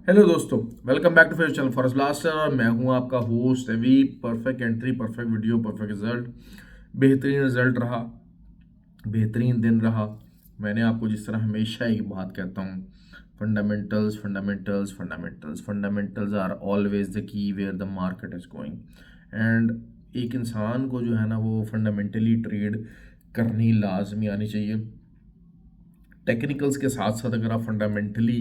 Hello दोस्तों, welcome back to face channel forest blaster. मैं हूं आपका host Avi. Perfect entry, perfect video, perfect result. बेहतरीन रिजल्ट रहा, बेहतरीन दिन रहा। मैंने आपको जिस तरह हमेशा एक बात कहता हूं, fundamentals fundamentals fundamentals fundamentals are always the key where the market is going. And एक इंसान को जो है ना वो फंडामेंटली ट्रेड करनी लाजमी आनी चाहिए। टेक्निकल्स के साथ साथ अगर आप फंडामेंटली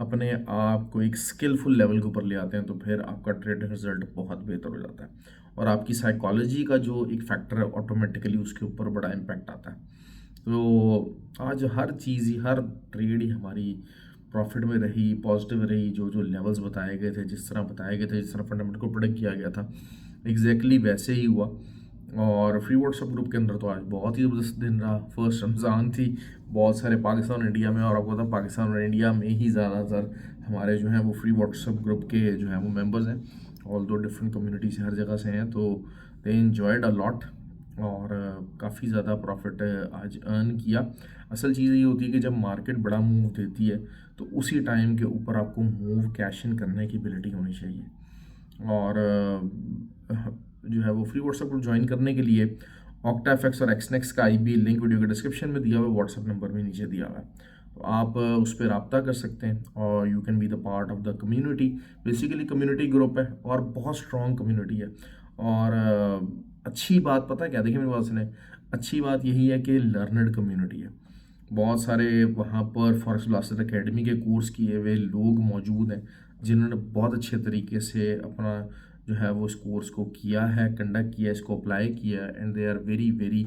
अपने आप को एक स्किलफुल लेवल के ऊपर ले आते हैं तो फिर आपका ट्रेडिंग रिजल्ट बहुत बेहतर हो जाता है। और आपकी साइकोलॉजी का जो एक फैक्टर है ऑटोमेटिकली उसके ऊपर बड़ा इम्पैक्ट आता है। तो आज हर चीज़ ही, हर ट्रेड ही हमारी प्रॉफिट में रही, पॉजिटिव रही। जो जो लेवल्स बताए गए थे, जिस तरह बताए गए थे, जिस तरह फंडामेंटल को प्रोडिक्ट किया गया था, एग्जैक्टली वैसे ही हुआ। और फ्री व्हाट्सएप ग्रुप के अंदर तो आज बहुत ही ज़बरदस्त दिन रहा। फर्स्ट रमज़ान थी, बहुत सारे पाकिस्तान और इंडिया में, और आपको पता पाकिस्तान और इंडिया में ही ज़्यादातर हमारे जो हैं वो फ्री व्हाट्सएप ग्रुप के जो हैं वो मेंबर्स हैं। ऑल दो डिफरेंट कम्युनिटी से, हर जगह से हैं, तो दे इन्जॉयड अ लॉट। और काफ़ी ज़्यादा प्रॉफिट आज अर्न किया। असल चीज़ ये होती है कि जब मार्केट बड़ा मूव देती है तो उसी टाइम के ऊपर आपको मूव कैश इन करने की एबिलिटी होनी चाहिए। और जो है वो फ्री व्हाट्सएप ग्रुप ज्वाइन करने के लिए ऑक्टाफेक्स और एक्सनेक्स का आईबी लिंक वीडियो के डिस्क्रिप्शन में दिया हुआ है, व्हाट्सएप नंबर भी नीचे दिया हुआ है। तो आप उस पर रब्ता कर सकते हैं और you can be the part of the community. Basically community group है और बहुत स्ट्रॉन्ग कम्युनिटी है। और अच्छी बात पता है क्या, देखिए मेरी बात सुने, अच्छी बात यही है कि लर्नड कम्युनिटी है। बहुत सारे वहाँ पर फॉरेस्ट ब्लास्टर एकेडमी के कोर्स किए हुए लोग मौजूद हैं जिन्होंने बहुत अच्छे तरीके से अपना जो है वो इस कोर्स को किया है, कंडक्ट किया है, इसको अप्लाई किया है। And they are very very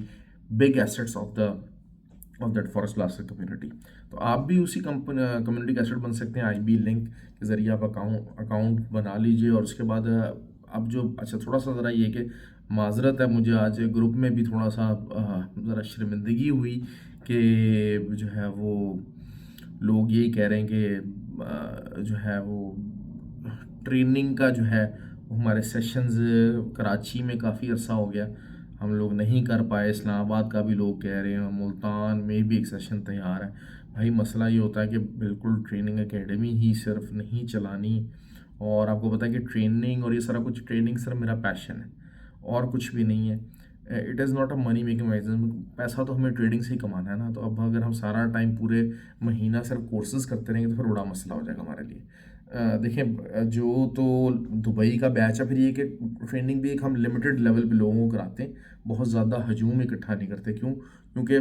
big assets of that forest blaster community. तो आप भी उसी कम्युनिटी का एसेट बन सकते हैं। आईबी लिंक के ज़रिए आप अकाउंट बना लीजिए। और उसके बाद अब जो अच्छा थोड़ा सा ज़रा ये कि माजरत है, मुझे आज ग्रुप में भी थोड़ा सा ज़रा शर्मिंदगी हुई कि जो है वो लोग यही कह रहे हैं कि जो है वो ट्रेनिंग का जो है वो हमारे सेशंस कराची में काफ़ी अरसा हो गया हम लोग नहीं कर पाए। इस्लामाबाद का भी लोग कह रहे हैं, मुल्तान में भी एक सेशन तैयार है। भाई मसला ये होता है कि बिल्कुल ट्रेनिंग एकेडमी ही सिर्फ नहीं चलानी। और आपको पता है कि ट्रेनिंग और ये सारा कुछ, ट्रेनिंग सिर्फ मेरा पैशन है और कुछ भी नहीं है। It is not a money making business. पैसा तो हमें ट्रेडिंग से ही कमाना है ना। तो अब अगर हम सारा टाइम पूरे महीना सिर्फ कोर्सेज करते रहेंगे तो फिर बड़ा मसला हो जाएगा हमारे लिए। देखिए जो तो दुबई का बैच है, फिर ये कि ट्रेनिंग भी एक हम लिमिटेड लेवल पे लोगों को कराते हैं, बहुत ज़्यादा हजूम इकट्ठा नहीं करते। क्यों? क्योंकि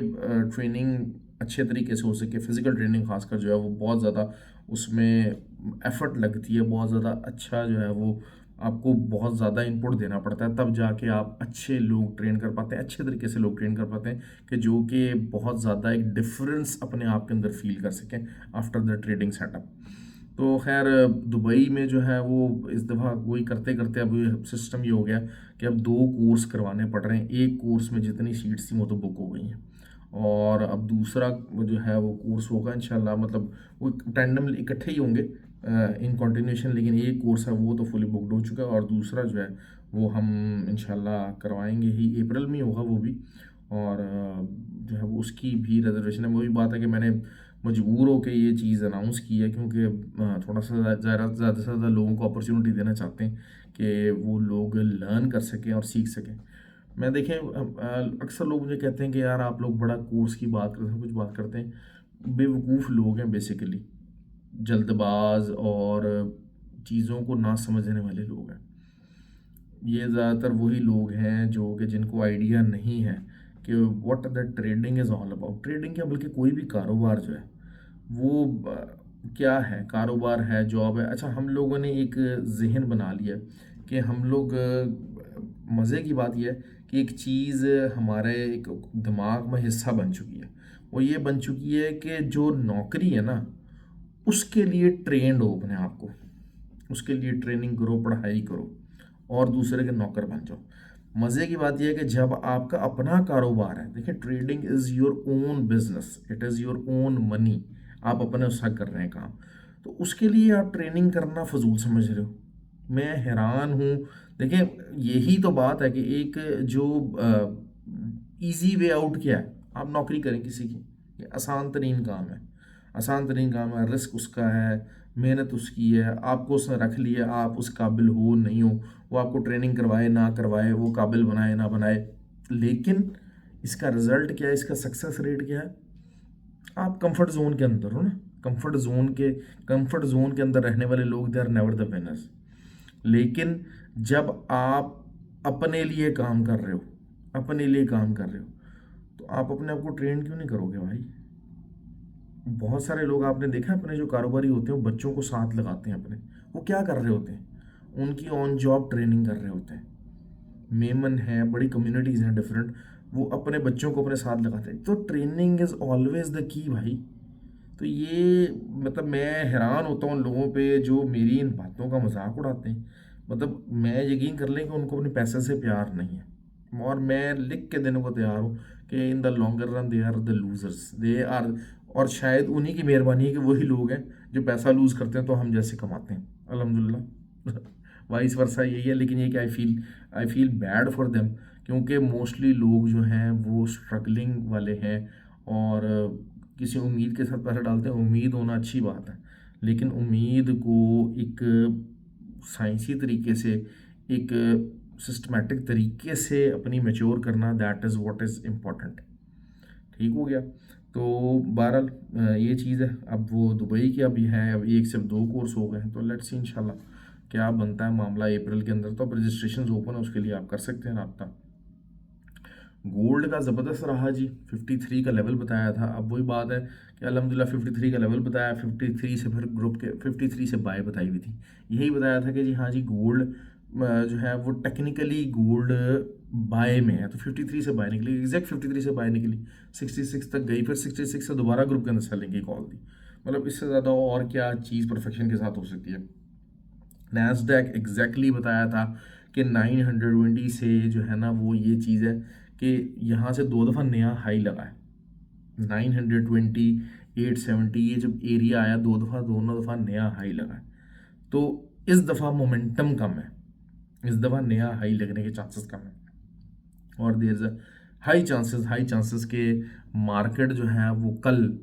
ट्रेनिंग अच्छे तरीके से हो सके, फिज़िकल ट्रेनिंग खासकर जो है वो बहुत ज़्यादा उसमें एफर्ट लगती है, बहुत ज़्यादा अच्छा जो है वो आपको बहुत ज़्यादा इनपुट देना पड़ता है, तब जाके आप अच्छे लोग ट्रेन कर पाते हैं, अच्छे तरीके से लोग ट्रेन कर पाते हैं कि जो कि बहुत ज़्यादा एक डिफरेंस अपने आप के अंदर फील कर सकें आफ्टर द ट्रेडिंग सेटअप। तो खैर दुबई में जो है वो इस दफ़ा वही करते करते अब सिस्टम ये हो गया कि अब दो कोर्स करवाने पड़ रहे हैं। एक कोर्स में जितनी सीट्स थी वो तो बुक हो गई हैं, और अब दूसरा जो है वो कोर्स होगा इंशाल्लाह। मतलब वो टैंडम इकट्ठे ही होंगे इन कंटिन्यूशन, लेकिन एक कोर्स है वो तो फुली बुकड हो चुका है और दूसरा जो है वो हम इंशाल्लाह करवाएंगे ही, अप्रैल में ही होगा वो भी। और जो है वो उसकी भी रिजर्वेशन है। वही बात है कि मैंने मजबूर होकर ये चीज़ अनाउंस की है क्योंकि थोड़ा सा ज़्यादा से ज़्यादा लोगों को अपॉर्चुनिटी देना चाहते हैं कि वो लोग लर्न कर सकें और सीख सकें। मैं देखें अक्सर लोग मुझे कहते हैं कि यार आप लोग बड़ा कोर्स की बात करते हैं, कुछ बात करते हैं। बेवकूफ़ लोग हैं बेसिकली, जल्दबाज और चीज़ों को ना समझने वाले लोग हैं। ये ज़्यादातर वही लोग हैं जो कि जिनको आइडिया नहीं है कि what the trading is all about. Trading क्या, बल्कि कोई भी कारोबार जो है वो क्या है, कारोबार है, जॉब है। अच्छा, हम लोगों ने एक जहन बना लिया कि हम लोग मज़े की बात यह है कि एक चीज़ हमारे एक दिमाग में हिस्सा बन चुकी है। वो ये बन चुकी है कि जो नौकरी है ना उसके लिए ट्रेंड हो अपने आप को, उसके लिए ट्रेनिंग करो, पढ़ाई करो और दूसरे के नौकर बन जाओ। मज़े की बात यह है कि जब आपका अपना कारोबार है, देखिए trading is your own business, it is your own money, आप अपने उसका कर रहे हैं काम, तो उसके लिए आप ट्रेनिंग करना फजूल समझ रहे हो। मैं हैरान हूँ। देखिए यही तो बात है कि एक जो इजी वे आउट क्या है, आप नौकरी करें किसी की, ये आसान तरीन काम है, आसान तरीन काम है, रिस्क उसका है, मेहनत उसकी है, आपको उसने रख लिया, आप उस काबिल हो नहीं हो, वो आपको ट्रेनिंग करवाए ना करवाए, वो काबिल बनाए ना बनाए, लेकिन इसका रिजल्ट क्या है, इसका सक्सेस रेट क्या है? आप कंफर्ट जोन के अंदर हो ना। कंफर्ट जोन के अंदर रहने वाले लोग they are never the winners. लेकिन जब आप अपने लिए काम कर रहे हो, अपने लिए काम कर रहे हो, तो आप अपने आप को ट्रेन क्यों नहीं करोगे भाई? बहुत सारे लोग आपने देखा है, अपने जो कारोबारी होते हैं वो बच्चों को साथ लगाते हैं अपने। वो क्या कर रहे होते हैं? उनकी ऑन जॉब ट्रेनिंग कर रहे होते हैं। मेमन है, बड़ी कम्युनिटीज़ हैं डिफरेंट, वो अपने बच्चों को अपने साथ लगाते हैं। तो ट्रेनिंग इज़ ऑलवेज द की भाई। तो ये मतलब मैं हैरान होता हूँ उन लोगों पे जो मेरी इन बातों का मजाक उड़ाते हैं। मतलब मैं यकीन कर लें कि उनको अपने पैसे से प्यार नहीं है, और मैं लिख के देने को तैयार हूँ कि in the longer run they are the losers, they are. और शायद उन्हीं की मेहरबानी है कि वही लोग हैं जो पैसा लूज़ करते हैं तो हम जैसे कमाते हैं, अल्हम्दुलिल्लाह। वाइस वर्सा यही है, लेकिन ये कि I feel bad for them, क्योंकि मोस्टली लोग जो हैं वो स्ट्रगलिंग वाले हैं, और किसी उम्मीद के साथ पैसा डालते हैं। उम्मीद होना अच्छी बात है, लेकिन उम्मीद को एक साइंसी तरीके से, एक सिस्टमेटिक तरीके से अपनी मैच्योर करना, that is what is important. ठीक हो गया। तो बहरहाल ये चीज़ है। अब वो दुबई की अभी है, अब एक से 2 कोर्स हो गए हैं, तो लेट्स सी इंशाल्लाह क्या बनता है मामला। अप्रैल के अंदर तो अब रजिस्ट्रेशन ओपन है, उसके लिए आप कर सकते हैं रब्ता। गोल्ड का ज़बरदस्त रहा जी, 53 का लेवल बताया था। अब वही बात है कि अल्हम्दुलिल्लाह 53 का लेवल बताया, 53 से फिर ग्रुप के 53 से बाय बताई हुई थी। यही बताया था कि जी हाँ जी, गोल्ड जो है वो टेक्निकली गोल्ड बाय में है, तो 53 से बाय निकली, एग्जैक्ट 53 से बाय निकली, 66 तक गई, फिर 66 से दोबारा ग्रुप के अंदर सेलिंग की कॉल दी। मतलब इससे ज़्यादा और क्या चीज़ परफेक्शन के साथ हो सकती है। नैस्डैक एग्जैक्टली बताया था कि 920 से जो है ना वो ये चीज़ है कि यहाँ से 2 दफ़ा नया हाई लगा है। 920, 870, ये जब एरिया आया 2 दफ़ा, दोनों दफ़ा नया हाई लगा है। तो इस दफ़ा मोमेंटम कम है, इस दफ़ा नया हाई लगने के चांसेस कम है, और there is a high chances के मार्केट जो है वो कल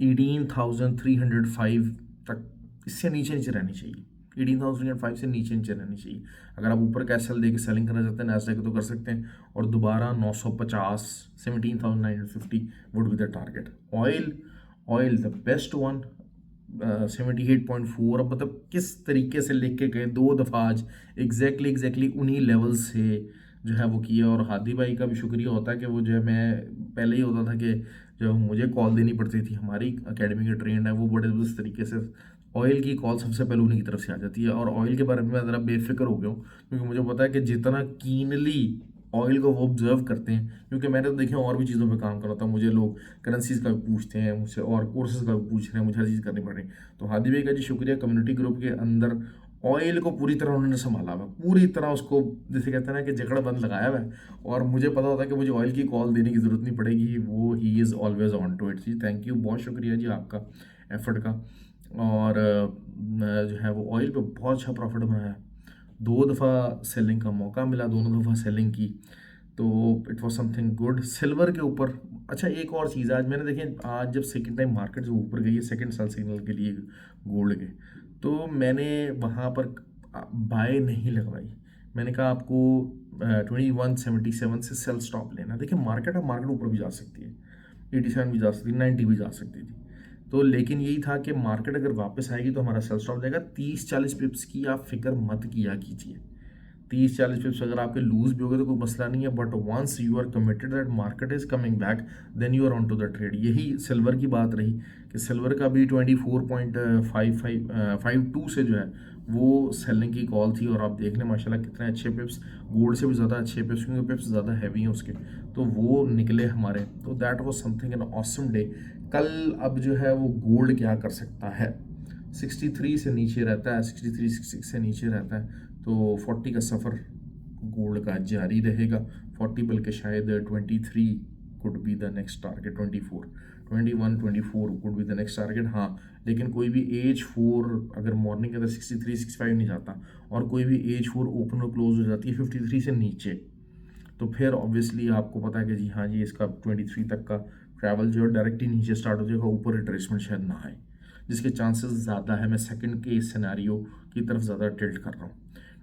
18,305 तक, इससे नीचे नीचे रहनी चाहिए। 18,305 से नीचे नीचे रहनी चाहिए। अगर आप ऊपर कैसल दे के सेलिंग करना चाहते हैं नैस्डैक तो कर सकते हैं, और दोबारा 950, 17,950 would be the target. Oil the best one, 78.4। अब मतलब किस तरीके से लिख के गए 2 दफ़ा आज, एग्जैक्टली उन्हीं लेवल से जो है वो किया। और हादी भाई का भी शुक्रिया होता है कि वो जो है, मैं पहले ही होता था कि जो मुझे कॉल देनी पड़ती थी, हमारी अकेडमी के ट्रेंड है वो बड़े उस तरीके से ऑयल की कॉल सबसे पहले उन्हीं की तरफ से आ जाती है। और ऑयल के बारे में मैं ज़रा बेफिक्र हो गया हूँ, क्योंकि मुझे पता है कि जितना कीनली ऑयल को वो ऑब्जर्व करते हैं, क्योंकि मैंने तो देखे और भी चीज़ों पे काम कर रहा था, मुझे लोग करेंसीज का भी पूछते हैं मुझसे, और कोर्सेज का भी पूछ रहे हैं, मुझे हर चीज़ करनी पड़ रही। तो हादी भाई का जी शुक्रिया, कम्युनिटी ग्रुप के अंदर ऑयल को पूरी तरह उन्होंने संभाला हुआ, पूरी तरह उसको जैसे कहते हैं ना कि जकड़ बंद लगाया हुआ है। और मुझे पता होता है कि मुझे ऑयल की कॉल देने की ज़रूरत नहीं पड़ेगी, वो ही is always on to it जी। थैंक यू, बहुत शुक्रिया जी आपका एफर्ट का। और जो है वो ऑयल पे बहुत अच्छा प्रॉफिट बनाया, 2 दफ़ा सेलिंग का मौका मिला, दोनों दफ़ा सेलिंग की, तो it was something good. Silver के ऊपर अच्छा एक और चीज़ आज मैंने देखें, आज जब सेकंड टाइम मार्केट जो ऊपर गई है सेकंड सेल सिग्नल के लिए गोल्ड के, तो मैंने वहाँ पर बाय नहीं लगवाई। मैंने कहा आपको 2177 से सेल स्टॉप लेना। देखिए मार्केट, अब मार्केट ऊपर भी जा सकती है, 87 भी जा सकती है, 90 भी जा सकती थी। तो लेकिन यही था कि मार्केट अगर वापस आएगी तो हमारा सेल स्टॉप जाएगा। 30-40 पिप्स की आप फिक्र मत किया कीजिए। 30-40 पिप्स अगर आपके लूज भी हो गए तो कोई मसला नहीं है, but once you are committed that market is coming back, then you are on to the trade. यही सिल्वर की बात रही कि सिल्वर का भी 24.5552 से जो है वो सेलिंग की कॉल थी, और आप देख लें माशाल्लाह कितने अच्छे पिप्स, गोल्ड से भी ज़्यादा अच्छे पिप्स, क्योंकि पिप्स ज़्यादा हैवी हैं उसके, तो वो निकले हमारे। तो that was something an awesome day. कल अब जो है वो गोल्ड क्या कर सकता है, 63 से नीचे रहता है, 63-66 से नीचे रहता है, तो 40 का सफ़र गोल्ड का जारी रहेगा। 40 बल्कि शायद 23 could be the next target, 24, 21-24 could be the next target. हाँ, लेकिन कोई भी एज 4 अगर मॉर्निंग के अंदर 63-65 नहीं जाता, और कोई भी एज 4 ओपन और क्लोज हो जाती है 53 से नीचे, तो फिर ऑब्वियसली आपको पता है कि जी हाँ जी, इसका 23 तक का ट्रैवल जो है डायरेक्ट ही नीचे स्टार्ट हो जाएगा, ऊपर रिट्रेसमेंट शायद ना आए। जिसके चांसेस ज़्यादा है, मैं सेकंड के सिनेरियो की तरफ ज़्यादा टिल्ट कर रहा हूँ।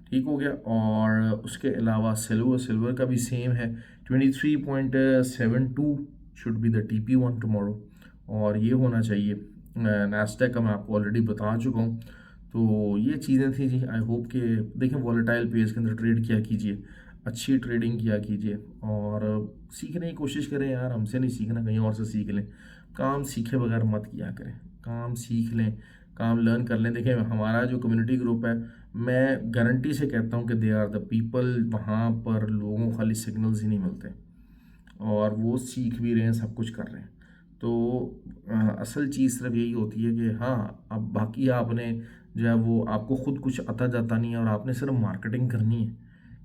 ठीक हो गया। और उसके अलावा सिल्वर का भी सेम है, 23.72 should be the TP1 tomorrow, और ये होना चाहिए। नैस्डैक का मैं आपको ऑलरेडी बता चुका हूँ। तो ये चीज़ें थी जी। आई होप कि देखें, वॉलेटाइल पेज के अंदर ट्रेड किया कीजिए, अच्छी ट्रेडिंग किया कीजिए, और सीखने की कोशिश करें यार, हमसे नहीं सीखना, कहीं और से सीख लें। काम सीखे बगैर मत किया करें, काम सीख लें, काम लर्न कर लें। देखें, हमारा जो कम्युनिटी ग्रुप है, मैं गारंटी से कहता हूँ कि दे आर द पीपल, वहाँ पर लोगों को खाली सिग्नल्स ही नहीं मिलते, और वो सीख भी रहे हैं, सब कुछ कर रहे हैं। तो असल चीज़ सिर्फ यही होती है कि हाँ, अब बाकी आपने जो है वो, आपको खुद कुछ आता जाता नहीं है, और आपने सिर्फ मार्केटिंग करनी है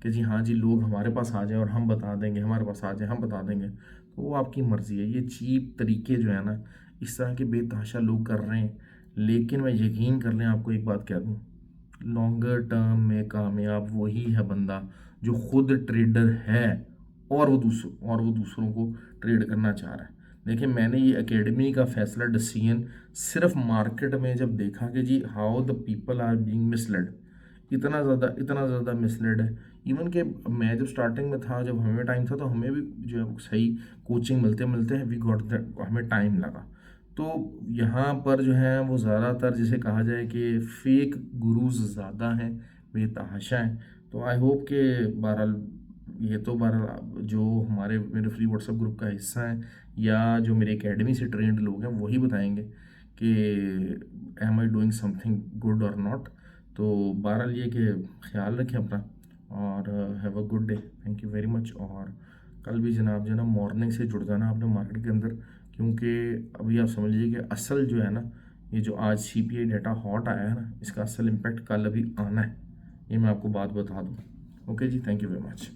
कि जी हाँ जी, लोग हमारे पास आ जाए और हम बता देंगे, हमारे पास आ जाए हम बता देंगे। तो वो आपकी मर्ज़ी है। ये चीप तरीके जो है ना, इस तरह के बेतहाशा लोग कर रहे हैं। लेकिन मैं यकीन कर लें, आपको एक बात कह दूँ, लॉन्गर टर्म में कामयाब वही है बंदा जो खुद ट्रेडर है, और वो दूसरों को ट्रेड करना चाह रहा है। देखिए, मैंने ये एकेडमी का फैसला, डिसीजन, सिर्फ मार्केट में जब देखा कि जी how the people are being misled, इतना ज़्यादा मिसलेड है। इवन कि मैं जब स्टार्टिंग में था, जब हमें टाइम था, तो हमें भी जो है सही कोचिंग मिलते मिलते हैं वी गॉट दैट, हमें टाइम लगा। तो यहाँ पर जो है वो ज़्यादातर जिसे कहा जाए कि फेक गुरुज ज़्यादा हैं, बेतहाशा हैं। तो आई होप कि बहरहाल, ये तो बहरहाल जो मेरे फ्री व्हाट्सएप ग्रुप का हिस्सा है, या जो मेरी एकेडमी से ट्रेंड लोग हैं, वही बताएंगे कि am I doing something good और नॉट। तो बहरहाल ये कि ख्याल रखें अपना, और have a good day. Thank you very much. और कल भी जनाब जो है ना, मॉर्निंग से जुड़ जाना अपने मार्केट के अंदर, क्योंकि अभी आप समझ लीजिए कि असल जो है ना, ये जो आज CPI डाटा हॉट आया है ना, इसका असल इम्पैक्ट कल अभी आना है। ये मैं आपको बात बता दूँ। ओके जी, थैंक यू वेरी मच।